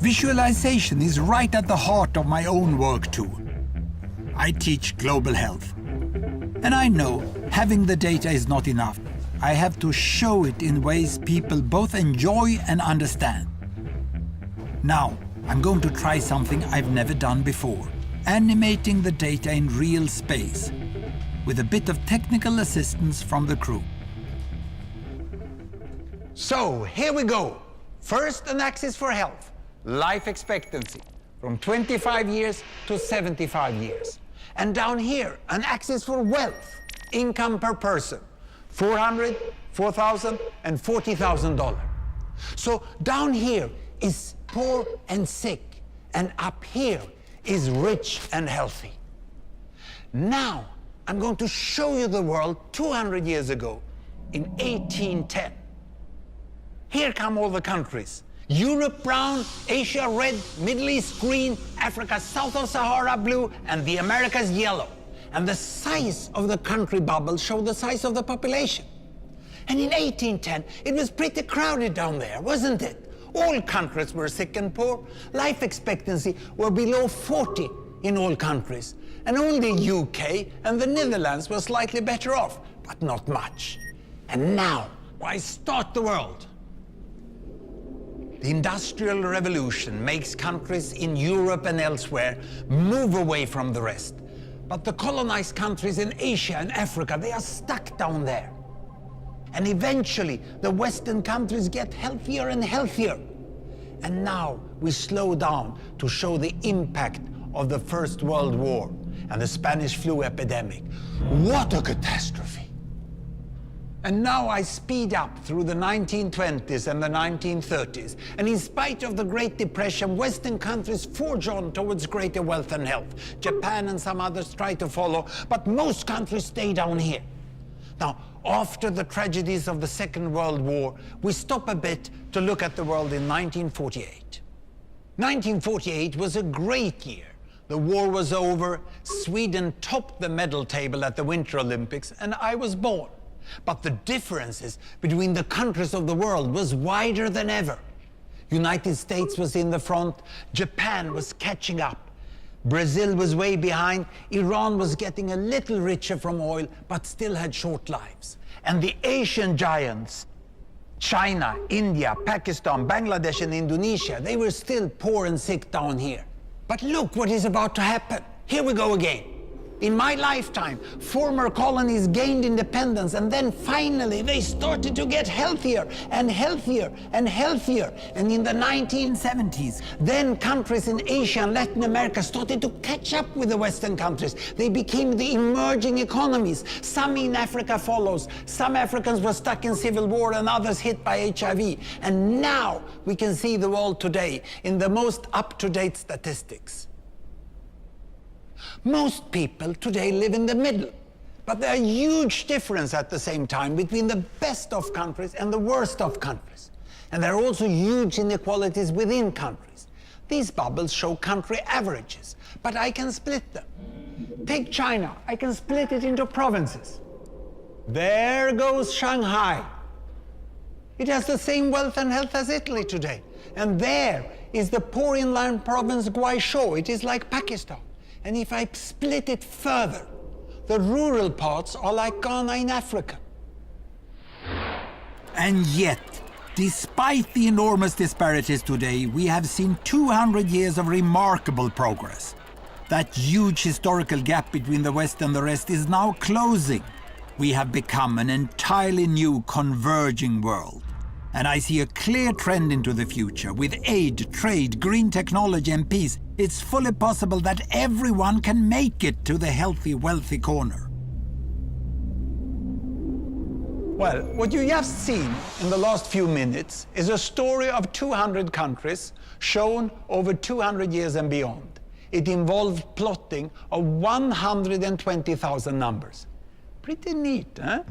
Visualization is right at the heart of my own work too. I teach global health. And I know having the data is not enough. I have to show it in ways people both enjoy and understand. Now, I'm going to try something I've never done before. Animating the data in real space, with a bit of technical assistance from the crew. So, here we go. First, an axis for health, life expectancy, from 25 years to 75 years. And down here, an axis for wealth, income per person, $400, $4,000, and $40,000. So down here is poor and sick, and up here is rich and healthy. Now, I'm going to show you the world 200 years ago, in 1810. Here come all the countries. Europe brown, Asia red, Middle East green, Africa south of Sahara blue, and the Americas yellow. And the size of the country bubbles show the size of the population. And in 1810, it was pretty crowded down there, wasn't it? All countries were sick and poor. Life expectancy were below 40 in all countries. And only UK and the Netherlands were slightly better off, but not much. And now, why start the world? The Industrial Revolution makes countries in Europe and elsewhere move away from the rest. But the colonized countries in Asia and Africa, they are stuck down there. And eventually, the Western countries get healthier and healthier. And now we slow down to show the impact of the First World War and the Spanish flu epidemic. What a catastrophe! And now I speed up through the 1920s and the 1930s. And in spite of the Great Depression, Western countries forge on towards greater wealth and health. Japan and some others try to follow, but most countries stay down here. Now, after the tragedies of the Second World War, we stop a bit to look at the world in 1948. 1948 was a great year. The war was over, Sweden topped the medal table at the Winter Olympics, and I was born. But the differences between the countries of the world was wider than ever. United States was in the front, Japan was catching up, Brazil was way behind, Iran was getting a little richer from oil, but still had short lives. And the Asian giants, China, India, Pakistan, Bangladesh, and Indonesia, they were still poor and sick down here. But look what is about to happen. Here we go again. In my lifetime, former colonies gained independence, and then finally they started to get healthier and healthier and healthier. And in the 1970s, then countries in Asia and Latin America started to catch up with the Western countries. They became the emerging economies. Some in Africa follows. Some Africans were stuck in civil war and others hit by HIV. And now we can see the world today in the most up-to-date statistics. Most people today live in the middle, but there are huge differences at the same time between the best of countries and the worst of countries. And there are also huge inequalities within countries. These bubbles show country averages, but I can split them. Take China, I can split it into provinces. There goes Shanghai. It has the same wealth and health as Italy today. And there is the poor inland province Guizhou. It is like Pakistan. And if I split it further, the rural parts are like Ghana in Africa. And yet, despite the enormous disparities today, we have seen 200 years of remarkable progress. That huge historical gap between the West and the rest is now closing. We have become an entirely new converging world. And I see a clear trend into the future. With aid, trade, green technology and peace, it's fully possible that everyone can make it to the healthy, wealthy corner. Well, what you have seen in the last few minutes is a story of 200 countries shown over 200 years and beyond. It involved plotting of 120,000 numbers. Pretty neat, huh?